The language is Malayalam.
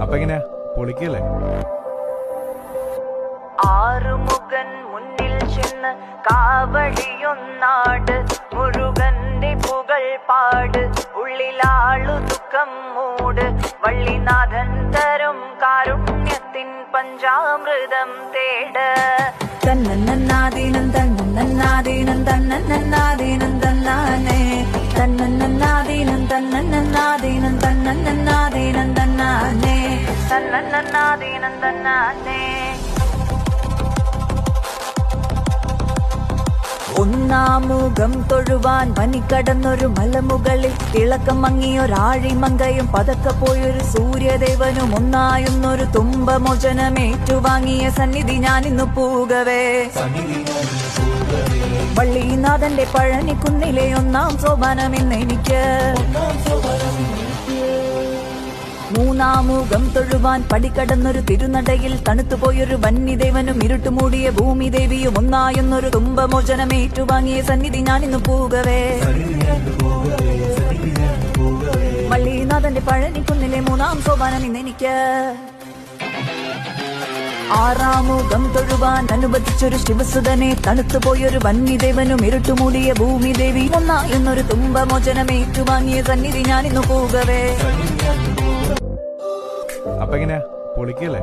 അപ്പൊ എങ്ങനെയാ പൊളിക്കല്ലേ? ആറുമുഖൻ മുന്നിൽ ചെന്ന് കാവടിയൊന്നാട്, മുരുകന്റെ പുകൾ പാട്, ഉള്ളിലാളു ദുഃഖം മൂട്, വള്ളിനാഥൻ തരും കാരുണ്യത്തിൻ പഞ്ചാമൃതം തേട്. തന്നന്നാദീനം തന്നന്നാദീനം തന്നന്നാദീനം തന്നാനേ, തന്നന്നാദീനം തന്നന്നാദീനം തന്നന്നാദീനം തന്നാനേ, തന്നന്നാദീനം തന്നാനേ. ഒന്നാമുഖം തൊഴുവാൻ പനിക്കടന്നൊരു മലമുകളിൽ തിളക്കം മങ്ങിയൊരാഴിമങ്കയും പതക്കെ പോയൊരു സൂര്യദേവനും ഒന്നായുന്നൊരു തുമ്പമോചനമേറ്റുവാങ്ങിയ സന്നിധി ഞാനിന്നു പൂകവേ. വള്ളിനാഥന്റെ പഴനിക്കുന്നിലെ ഒന്നാം സോപാനമെന്നെനിക്ക്. മൂന്നാമുഖം തൊഴുവാൻ പടിക്കടന്നൊരു തിരുനടയിൽ തണുത്തുപോയൊരു വന്യദേവനും ഇരുട്ടുമൂടിയ ഭൂമിദേവിയും ഒന്നായെന്നൊരു തുമ്പമോചനമേറ്റുവാങ്ങിയ സന്നിധി ഞാനിന്നു പൂകവേ. വള്ളിനാഥന്റെ പഴനിക്കുന്നിലെ മൂന്നാം സോപാനം ഇന്നെനിക്ക്. ആറാമുഖം തൊഴുവാൻ അനുവദിച്ചൊരു ശിവസുതനെ തണുത്തുപോയൊരു വന്യദേവനും ഇരുട്ടുമൂടിയ ഭൂമിദേവി ഒന്നായെന്നൊരു തുമ്പമോചനമേറ്റുവാങ്ങിയ സന്നിധി ഞാനിന്നു പൂകവേ. അപ്പൊ എങ്ങനെയാ പൊളിക്കല്ലേ?